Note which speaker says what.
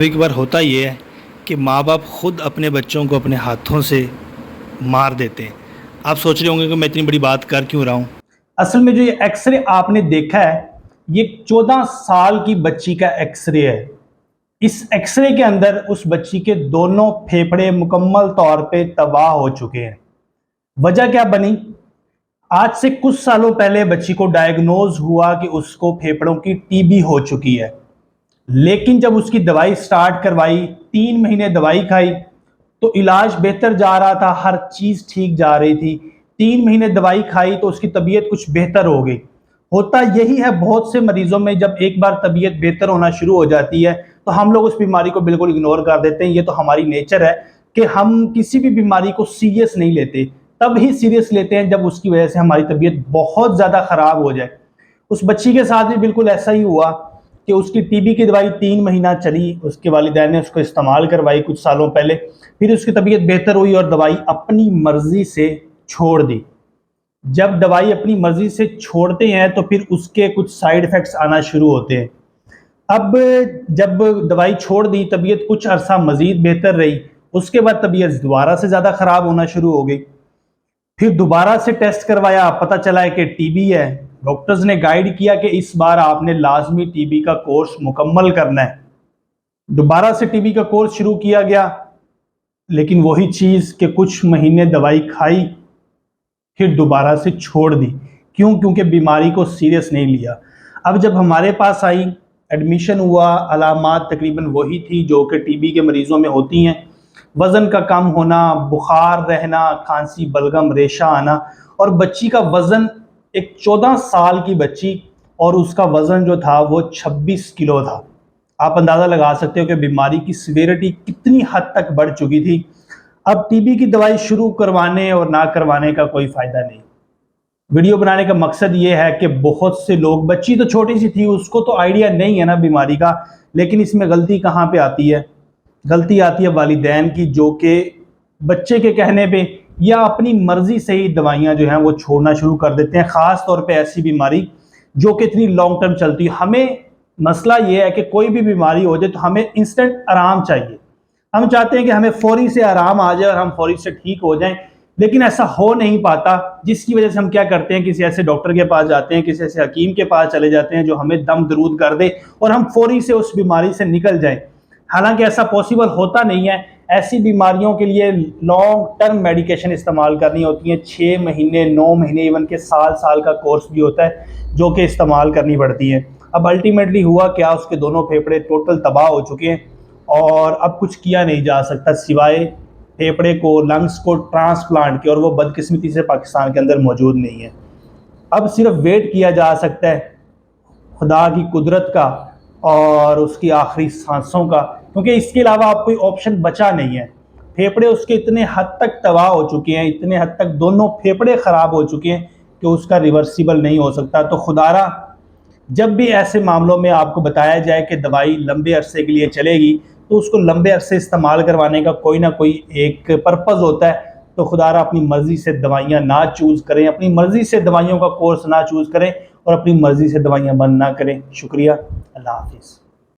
Speaker 1: ایک بار ہوتا یہ ہے کہ ماں باپ خود اپنے بچوں کو اپنے ہاتھوں سے مار دیتے ہیں۔ آپ سوچ رہے ہوں گے کہ میں اتنی بڑی بات کر کیوں رہا ہوں۔
Speaker 2: اصل میں جو یہ ایکس رے آپ نے دیکھا ہے یہ 14 سال کی بچی کا ایکس رے ہے۔ اس ایکس رے کے اندر اس بچی کے دونوں پھیپھڑے مکمل طور پہ تباہ ہو چکے ہیں۔ وجہ کیا بنی؟ آج سے کچھ سالوں پہلے بچی کو ڈائیگنوز ہوا کہ اس کو پھیپھڑوں کی ٹی بی ہو چکی ہے، لیکن جب اس کی دوائی سٹارٹ کروائی، 3 مہینے دوائی کھائی تو علاج بہتر جا رہا تھا، ہر چیز ٹھیک جا رہی تھی۔ 3 مہینے دوائی کھائی تو اس کی طبیعت کچھ بہتر ہو گئی۔ ہوتا یہی ہے بہت سے مریضوں میں، جب ایک بار طبیعت بہتر ہونا شروع ہو جاتی ہے تو ہم لوگ اس بیماری کو بالکل اگنور کر دیتے ہیں۔ یہ تو ہماری نیچر ہے کہ ہم کسی بھی بیماری کو سیریس نہیں لیتے، تب ہی سیریس لیتے ہیں جب اس کی وجہ سے ہماری طبیعت بہت زیادہ خراب ہو جائے۔ اس بچی کے ساتھ بھی بالکل ایسا ہی ہوا کہ اس کی ٹی بی کی دوائی 3 مہینہ چلی، اس کے والدین نے اس کو استعمال کروائی کچھ سالوں پہلے، پھر اس کی طبیعت بہتر ہوئی اور دوائی اپنی مرضی سے چھوڑ دی۔ جب دوائی اپنی مرضی سے چھوڑتے ہیں تو پھر اس کے کچھ سائیڈ ایفیکٹس آنا شروع ہوتے ہیں۔ اب جب دوائی چھوڑ دی، طبیعت کچھ عرصہ مزید بہتر رہی، اس کے بعد طبیعت دوبارہ سے زیادہ خراب ہونا شروع ہو گئی۔ پھر دوبارہ سے ٹیسٹ کروایا، پتہ چلا ہے کہ ٹی بی ہے۔ ڈاکٹرز نے گائیڈ کیا کہ اس بار آپ نے لازمی ٹی بی کا کورس مکمل کرنا ہے۔ دوبارہ سے ٹی بی کا کورس شروع کیا گیا، لیکن وہی چیز کہ کچھ مہینے دوائی کھائی پھر دوبارہ سے چھوڑ دی۔ کیونکہ بیماری کو سیریس نہیں لیا۔ اب جب ہمارے پاس آئی، ایڈمیشن ہوا، علامات تقریباً وہی تھی جو کہ ٹی بی کے مریضوں میں ہوتی ہیں: وزن کا کم ہونا، بخار رہنا، کھانسی بلغم ریشہ آنا، اور بچی کا وزن، ایک 14 سال کی بچی، اور اس کا وزن جو تھا وہ 26 کلو تھا۔ آپ اندازہ لگا سکتے ہو کہ بیماری کی سیویرٹی کتنی حد تک بڑھ چکی تھی۔ اب ٹی بی کی دوائی شروع کروانے اور نہ کروانے کا کوئی فائدہ نہیں۔ ویڈیو بنانے کا مقصد یہ ہے کہ بہت سے لوگ، بچی تو چھوٹی سی تھی، اس کو تو آئیڈیا نہیں ہے نا بیماری کا، لیکن اس میں غلطی کہاں پہ آتی ہے؟ غلطی آتی ہے والدین کی، جو کہ بچے کے کہنے پہ یا اپنی مرضی سے ہی دوائیاں جو ہیں وہ چھوڑنا شروع کر دیتے ہیں، خاص طور پہ ایسی بیماری جو کہ اتنی لانگ ٹرم چلتی ہے۔ ہمیں مسئلہ یہ ہے کہ کوئی بھی بیماری ہو جائے تو ہمیں انسٹنٹ آرام چاہیے۔ ہم چاہتے ہیں کہ ہمیں فوری سے آرام آ جائے اور ہم فوری سے ٹھیک ہو جائیں، لیکن ایسا ہو نہیں پاتا، جس کی وجہ سے ہم کیا کرتے ہیں، کسی ایسے ڈاکٹر کے پاس جاتے ہیں، کسی ایسے حکیم کے پاس چلے جاتے ہیں جو ہمیں دم درود کر دے اور ہم فوری سے اس بیماری سے نکل جائیں۔ حالانکہ ایسا پاسبل ہوتا نہیں ہے۔ ایسی بیماریوں کے لیے لانگ ٹرم میڈیکیشن استعمال کرنی ہوتی ہیں، 6 مہینے، 9 مہینے، ایون کہ سال کا کورس بھی ہوتا ہے جو کہ استعمال کرنی پڑتی ہے۔ اب الٹیمیٹلی ہوا کیا، اس کے دونوں پھیپھڑے ٹوٹل تباہ ہو چکے ہیں اور اب کچھ کیا نہیں جا سکتا سوائے پھیپھڑے کو، لنگز کو ٹرانسپلانٹ کے، اور وہ بدقسمتی سے پاکستان کے اندر موجود نہیں ہے۔ اب صرف ویٹ کیا جا سکتا ہے خدا کی قدرت کا اور اس کی آخری سانسوں کا، کیونکہ اس کے علاوہ آپ کوئی آپشن بچا نہیں ہے۔ پھیپھڑے اس کے اتنے حد تک تباہ ہو چکے ہیں، اتنے حد تک دونوں پھیپھڑے خراب ہو چکے ہیں کہ اس کا ریورسیبل نہیں ہو سکتا۔ تو خدارا جب بھی ایسے معاملوں میں آپ کو بتایا جائے کہ دوائی لمبے عرصے کے لیے چلے گی تو اس کو لمبے عرصے استعمال کروانے کا کوئی نہ کوئی ایک پرپز ہوتا ہے، تو خدارا اپنی مرضی سے دوائیاں نہ چوز کریں، اپنی مرضی سے دوائیوں کا کورس نہ چوز کریں اور اپنی مرضی سے دوائیاں بند نہ کریں۔ شکریہ، اللہ حافظ۔